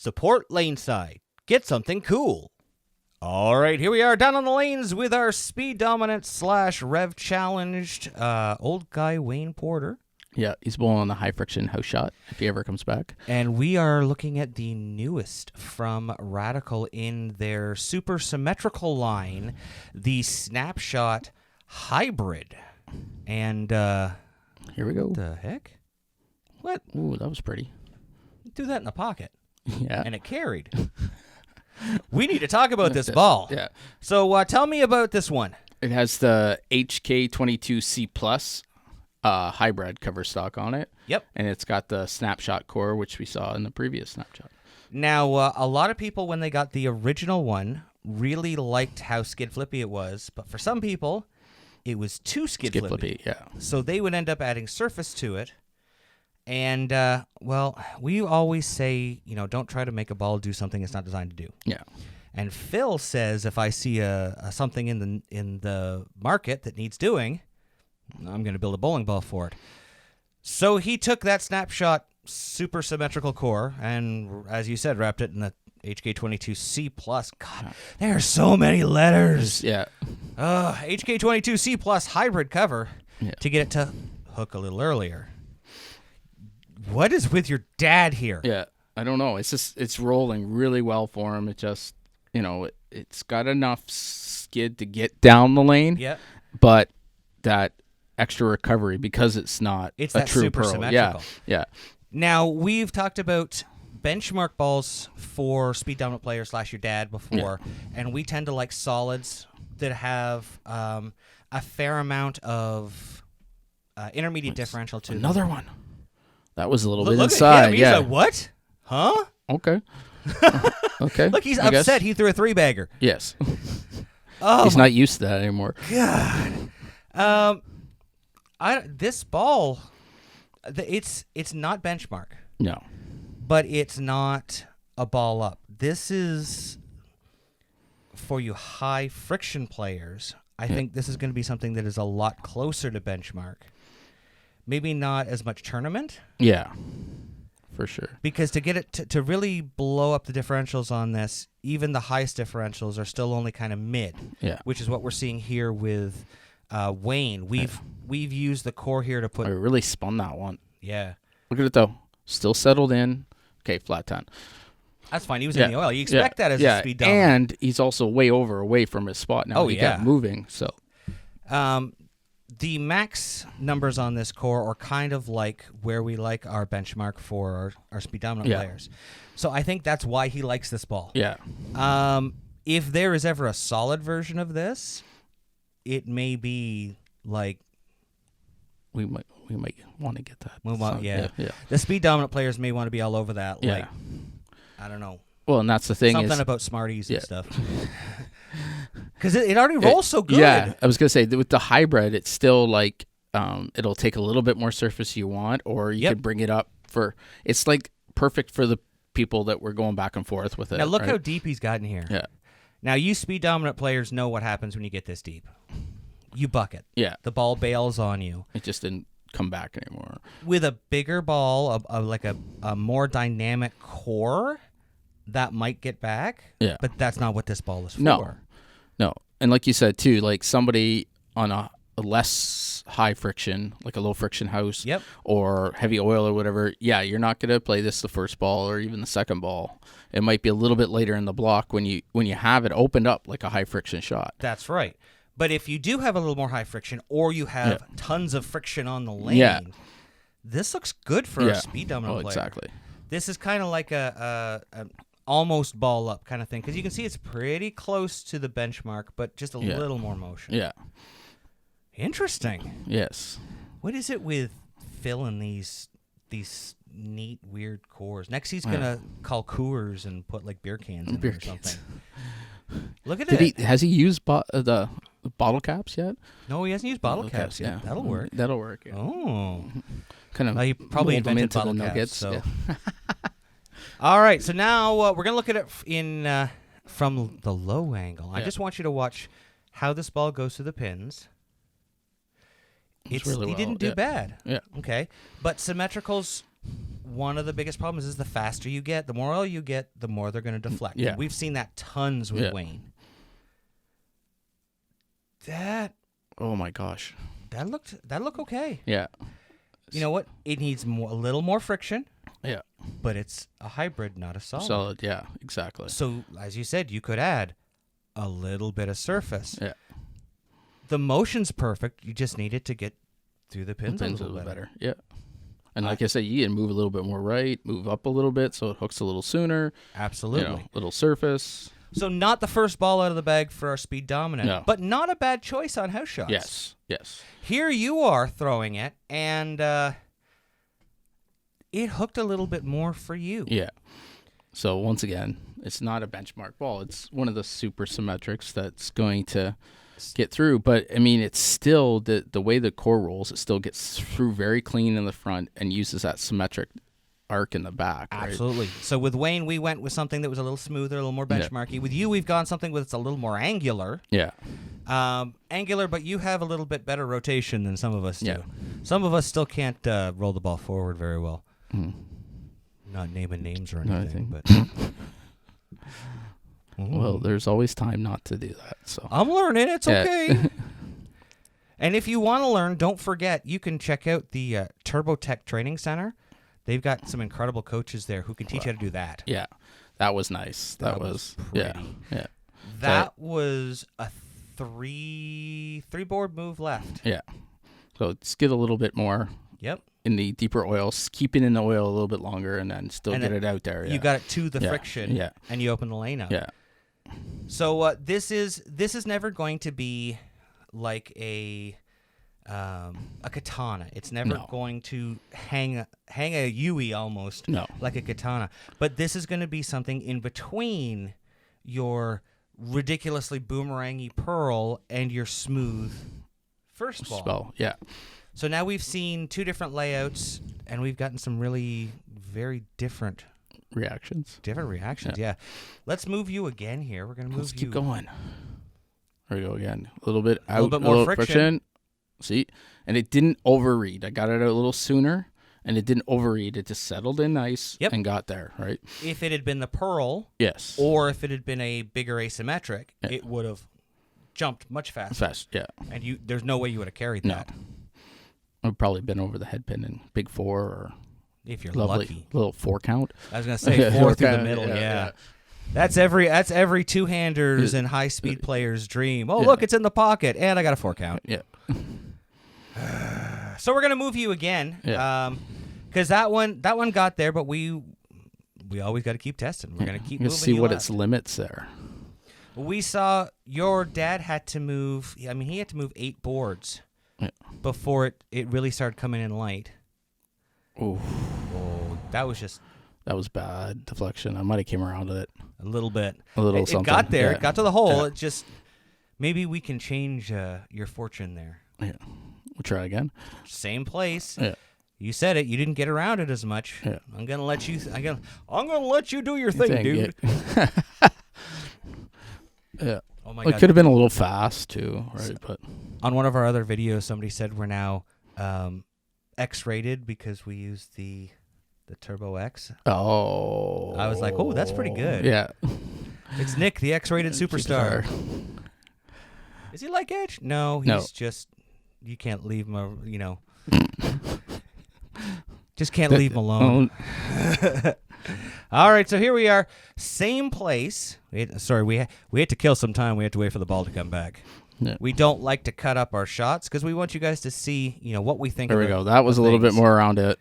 Support LaneSide. Get something cool. All right, here we are down on the lanes with our speed dominant / rev challenged old guy Wayne Porter. Yeah, he's bowling on the high friction house shot if he ever comes back. And we are looking at the newest from Radical in their super symmetrical line, the Snapshot Hybrid. And here we go. What the heck? What? Ooh, that was pretty. Do that in the pocket. Yeah. And it carried. We need to talk about this ball. Yeah. So tell me about this one. It has the HK22C Plus hybrid cover stock on it. Yep. And it's got the snapshot core, which we saw in the previous snapshot. Now, a lot of people, when they got the original one, really liked how skid flippy it was. But for some people, it was too skid flippy. Yeah. So they would end up adding surface to it. And, well, we always say, don't try to make a ball do something it's not designed to do. Yeah. And Phil says if I see something in the market that needs doing, I'm going to build a bowling ball for it. So he took that Snapshot super symmetrical core and, as you said, wrapped it in the HK22C Plus. God, there are so many letters. Yeah. HK22C Plus hybrid cover to get it to hook a little earlier. What is with your dad here? Yeah, I don't know. It's rolling really well for him. It just, it's got enough skid to get down the lane. Yeah. But that extra recovery, because it's not it's a that true super pro. symmetrical. Yeah. Now, we've talked about benchmark balls for speed dominant players / your dad before, and we tend to like solids that have a fair amount of intermediate differential to Another one. That was a little bit look inside. At him. He's like, what? Huh? Okay. Okay. Look, he's I upset. guess. He threw a 3-bagger. Yes. Oh, he's not used to that anymore. God. This ball, it's not benchmark. No. But it's not a ball up. This is for you high friction players. I think this is going to be something that is a lot closer to benchmark. Maybe not as much tournament. Yeah, for sure. Because to get it to really blow up the differentials on this, even the highest differentials are still only kind of mid. Yeah. Which is what we're seeing here with Wayne. We've used the core here to put. I really spun that one. Yeah. Look at it though. Still settled in. Okay, flat 10. That's fine. He was in the oil. You expect that as a speed dominant. And he's also away from his spot now. He kept moving. So. The max numbers on this core are kind of like where we like our benchmark for our speed dominant players. So I think that's why he likes this ball. Yeah. If there is ever a solid version of this, it may be like we might want to get that. Yeah. The speed dominant players may want to be all over that. Yeah. Like, I don't know. Well, and that's the thing. Something about Smarties and stuff. Because it already rolls so good. Yeah, I was going to say, with the hybrid, it's still like it'll take a little bit more surface you want, or you can bring it up for... It's like perfect for the people that were going back and forth with it. Now look how deep he's gotten here. Yeah. Now you speed dominant players know what happens when you get this deep. You bucket. Yeah. The ball bails on you. It just didn't come back anymore. With a bigger ball, like a more dynamic core, that might get back. Yeah. But that's not what this ball is for. No. And like you said, too, like somebody on a less high friction, like a low friction house or heavy oil or whatever, you're not going to play this the first ball or even the second ball. It might be a little bit later in the block when you have it opened up like a high friction shot. That's right. But if you do have a little more high friction or you have tons of friction on the lane, this looks good for a speed dominant player. Exactly. This is kind of like a almost ball up kind of thing, because you can see it's pretty close to the benchmark, but just a little more motion. Yeah. Interesting. Yes. What is it with Phil and these neat, weird cores? Next, he's gonna call Coors and put like beer cans in them or something. Look at it. Has he used the bottle caps yet? No, he hasn't used bottle caps yet. That'll work. That'll work. Yeah. Oh. Kind of. He probably invented bottle caps. Nuggets, so. All right, so now we're going to look at it from the low angle. I just want you to watch how this ball goes to the pins. He didn't do bad. Yeah. Okay. But symmetricals one of the biggest problems is the faster you get, the more oil you get, the more they're going to deflect. Yeah. And we've seen that tons with Yeah. Wayne. That Oh my gosh. that looked okay. Yeah. You know what? It needs a little more friction, Yeah. but it's a hybrid, not a solid. Solid. Yeah. Exactly. So, as you said, you could add a little bit of surface. Yeah. The motion's perfect. You just need it to get through the pins, a little better. Yeah. And like I said, you can move a little bit more right, move up a little bit so it hooks a little sooner. Absolutely. Little surface. So not the first ball out of the bag for our speed dominant, but not a bad choice on house shots. Yes. Yes. Here you are throwing it, and it hooked a little bit more for you. Yeah. So once again, it's not a benchmark ball. It's one of the super symmetrics that's going to get through. But I mean, it's still the way the core rolls. It still gets through very clean in the front and uses that symmetric arc in the back. Absolutely. Right? So with Wayne, we went with something that was a little smoother, a little more benchmarky. With you, we've gone something that's a little more angular. Yeah. Angular, but you have a little bit better rotation than some of us do. Yeah. Some of us still can't roll the ball forward very well. Not naming names or anything, but well, there's always time not to do that. So I'm learning. It's okay. And if you want to learn, don't forget you can check out the TurboTech Training Center. They've got some incredible coaches there who can teach you how to do that. Yeah, that was nice. That was pretty. Yeah. That was a three board move left. Yeah. So just get a little bit more. Yep. In the deeper oils, keep it in the oil a little bit longer, and then still get it out there. Yeah. You got it to the friction. Yeah. And you open the lane up. Yeah. So this is never going to be like a katana. It's never going to hang a Yui almost like a katana. But this is going to be something in between your ridiculously boomerangy pearl and your smooth first ball. Yeah. So now we've seen two different layouts, and we've gotten some really very different reactions. Yeah. Let's move you again here. We're going to move Let's keep going. There we go again. A little bit out, a little bit more friction. See? And it didn't overread. I got it out a little sooner, and it didn't overread. It just settled in nice and got there, right? If it had been the pearl, yes, or if it had been a bigger asymmetric, it would have jumped much faster. And there's no way you would have carried that. I've probably been over the head pin in big four, or if you're lucky, little 4 count. I was gonna say 4 through the middle. Yeah. That's every two-handers and high-speed players' dream. Oh, look, it's in the pocket, and I got a 4 count. Yeah. So we're gonna move you again, because that one got there, but we always got to keep testing. We're gonna keep moving. See what its limits there. We saw your dad had to move. I mean, he had to move 8 boards before it really started coming in light. Oh, that was bad deflection. I might have came around with it a little bit. Something. It got there. It got to the hole. It just maybe we can change your fortune there. Yeah, we'll try again. Same place. Yeah. You said it. You didn't get around it as much. Yeah. I'm gonna let you. I'm gonna let you do your thing, dude. Yeah. Oh my God. It could have been a little fast too, right? But on one of our other videos, somebody said we're now X-rated because we use the Turbo X. Oh. I was like, oh, that's pretty good. Yeah. It's Nick, the X-rated superstar. Is he like Edge? No, he's just. You can't leave him. Just can't leave him alone. All right, so here we are, same place. We had to kill some time. We had to wait for the ball to come back. Yeah. We don't like to cut up our shots because we want you guys to see, what we think. There we go. That was a little bit more around it.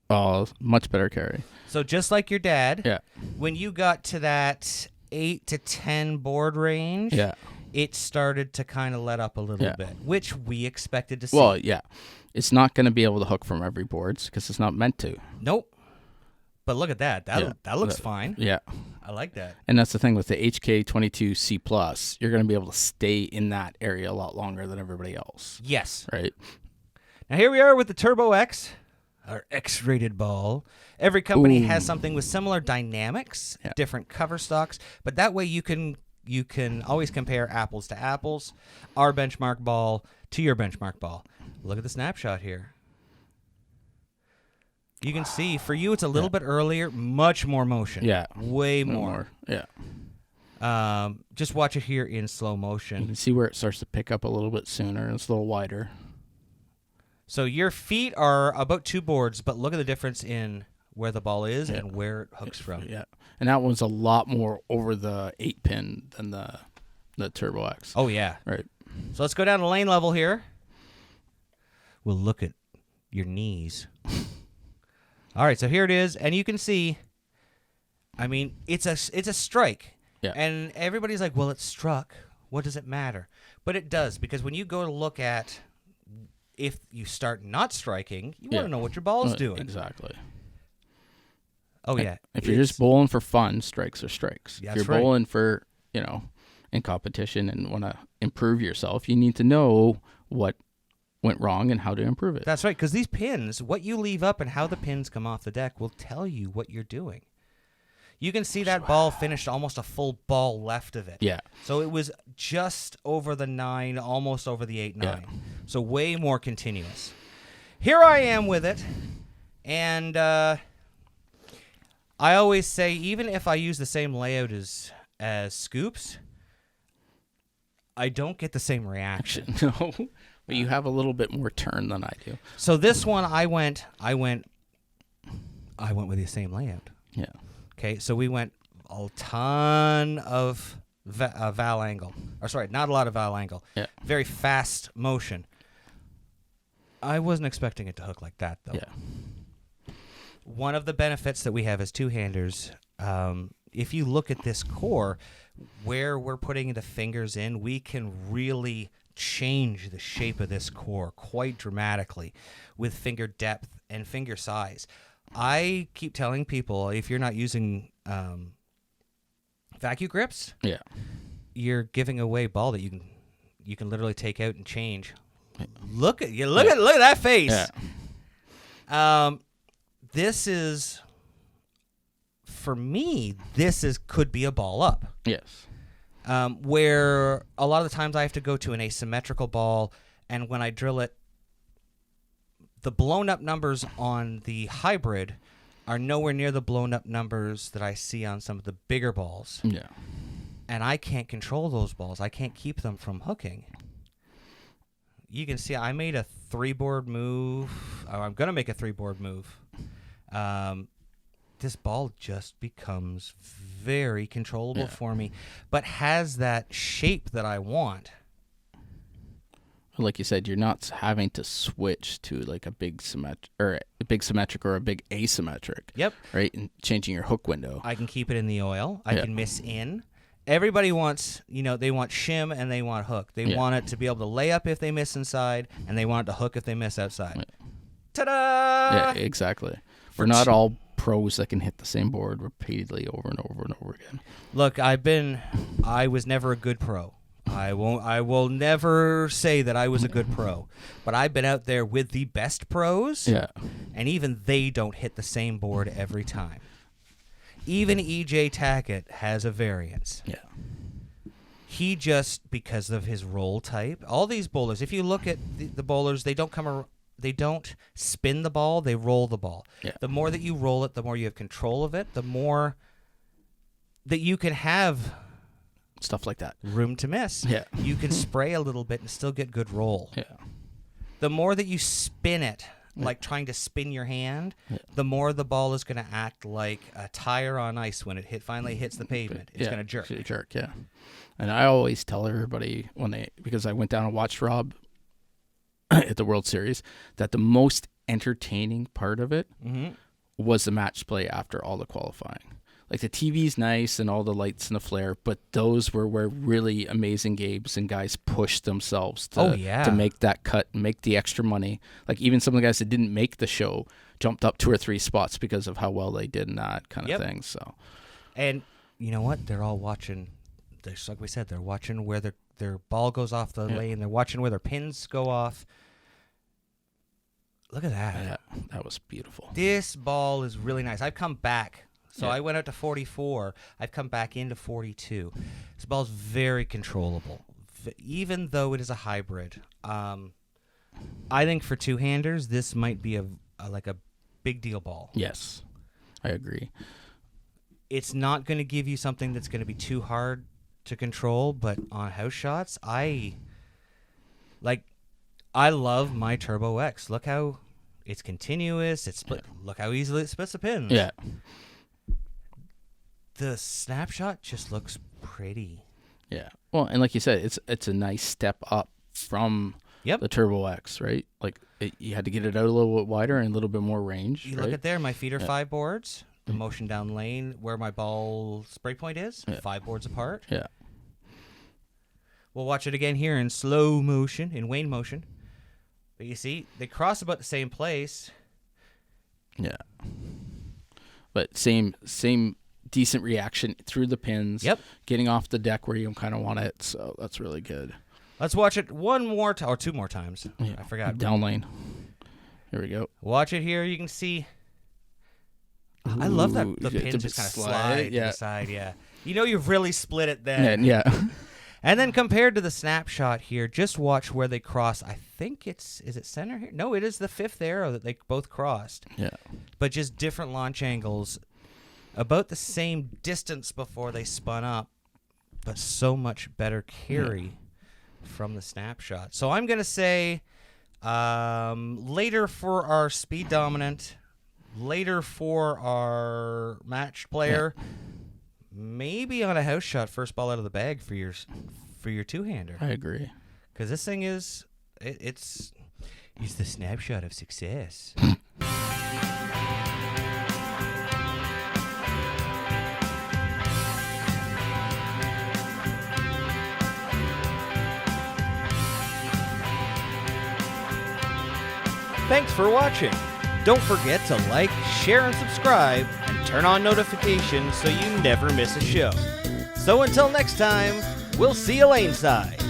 Oh, much better carry. So just like your dad, when you got to that 8 to 10 board range, it started to kind of let up a little bit, which we expected to see. Well, yeah, it's not going to be able to hook from every board because it's not meant to. Nope. But look at that. That looks fine. Yeah. I like that. And that's the thing with the HK22C+, you're going to be able to stay in that area a lot longer than everybody else. Yes. Right. Now here we are with the Turbo X, our X-rated ball. Every company has something with similar dynamics, different cover stocks, but that way you can always compare apples to apples, our benchmark ball to your benchmark ball. Look at the snapshot here. You can see for you it's a little bit earlier, much more motion. Yeah. Way more. Yeah. Just watch it here in slow motion. You can see where it starts to pick up a little bit sooner. It's a little wider. So your feet are about 2 boards, but look at the difference in where the ball is and where it hooks from. Yeah. And that one's a lot more over the 8-pin than the Turbo X. Oh, yeah. Right. So let's go down to lane level here. We'll look at your knees. All right, so here it is, and you can see, I mean, it's a strike. Yeah. And everybody's like, well, it struck. What does it matter? But it does, because when you go to look at if you start not striking, you want to know what your ball's doing. Exactly. Oh, yeah. If you're just bowling for fun, strikes are strikes. That's if you're bowling for, in competition and want to improve yourself, you need to know what went wrong and how to improve it. That's right, because these pins, what you leave up and how the pins come off the deck will tell you what you're doing. You can see that ball finished almost a full ball left of it. Yeah. So it was just over the 9, almost over the 8-9. Yeah. So way more continuous. Here I am with it, and I always say, even if I use the same layout as scoops, I don't get the same reaction. No, but you have a little bit more turn than I do. So this one, I went with the same layout. Yeah. Okay, so we went a ton of val angle. Or sorry, not a lot of val angle. Yeah. Very fast motion. I wasn't expecting it to hook like that, though. Yeah. One of the benefits that we have as two-handers, if you look at this core, where we're putting the fingers in, we can really change the shape of this core quite dramatically with finger depth and finger size. I keep telling people, if you're not using vacuum grips, you're giving away ball that you can literally take out and change. Look at that face. Yeah. This is, for me, could be a ball up. Yes. Where a lot of the times I have to go to an asymmetrical ball, and when I drill it, the blown up numbers on the hybrid are nowhere near the blown up numbers that I see on some of the bigger balls. Yeah. And I can't control those balls. I can't keep them from hooking. You can see I made a 3-board move. I'm going to make a 3-board move. This ball just becomes very controllable for me, but has that shape that I want. Like you said, you're not having to switch to like a big symmetric or a big asymmetric. Yep. Right, and changing your hook window. I can keep it in the oil. I can miss in. Everybody wants, they want shim and they want hook. They want it to be able to lay up if they miss inside, and they want it to hook if they miss outside. Ta-da! Yeah, exactly. We're not all pros that can hit the same board repeatedly over and over and over again. Look, I was never a good pro. I will never say that I was a good pro, but I've been out there with the best pros, and even they don't hit the same board every time. Even E.J. Tackett has a variance. Yeah. He just, because of his roll type, all these bowlers, if you look at the bowlers, they don't spin the ball, they roll the ball. Yeah. The more that you roll it, the more you have control of it, the more that you can have stuff like that. Room to miss. Yeah. You can spray a little bit and still get good roll. Yeah. The more that you spin it, like trying to spin your hand, the more the ball is going to act like a tire on ice when it finally hits the pavement. It's going to jerk. It's jerk, yeah. And I always tell everybody because I went down and watched Rob at the World Series, that the most entertaining part of it was the match play after all the qualifying. Like, the TV's nice and all the lights and the flare, but those were where really amazing games and guys pushed themselves to make that cut and make the extra money. Like, even some of the guys that didn't make the show jumped up 2 or 3 spots because of how well they did in that kind of thing. So, and you know what? They're all watching. Like we said, they're watching where their ball goes off the lane. They're watching where their pins go off. Look at that. Yeah, that was beautiful. This ball is really nice. I've come back. So I went out to 44. I've come back into 42. This ball's very controllable, even though it is a hybrid. I think for two-handers, this might be a big deal ball. Yes, I agree. It's not going to give you something that's going to be too hard to control, but on house shots, I love my Turbo X. Look how it's continuous. It's split. Yeah. Look how easily it splits the pins. Yeah. The Snapshot just looks pretty. Yeah. Well, and like you said, it's a nice step up from the Turbo X, right? Like you had to get it out a little bit wider and a little bit more range. You look at there, my feet are 5 boards. The motion down lane where my ball spray point is 5 boards apart. Yeah. We'll watch it again here in slow motion, in wane motion. But you see, they cross about the same place. Yeah. But same decent reaction through the pins. Yep. Getting off the deck where you kind of want it. So that's really good. Let's watch it one more time, or 2 more times. Yeah. I forgot. Down lane. Here we go. Watch it here. You can see. Ooh, I love that the pins just kind of slide to the side. Yeah. You know you've really split it then. Yeah. And then compared to the Snapshot here, just watch where they cross. I think is it center here? No, it is the 5th arrow that they both crossed. Yeah. But just different launch angles. About the same distance before they spun up, but so much better carry from the Snapshot. So I'm going to say later for our speed dominant, later for our match player, maybe on a house shot, first ball out of the bag for your 2-hander. I agree. Because this thing is, it's the Snapshot of success. Thanks for watching. Don't forget to like, share, and subscribe, and turn on notifications so you never miss a show. So until next time, we'll see you LaneSide.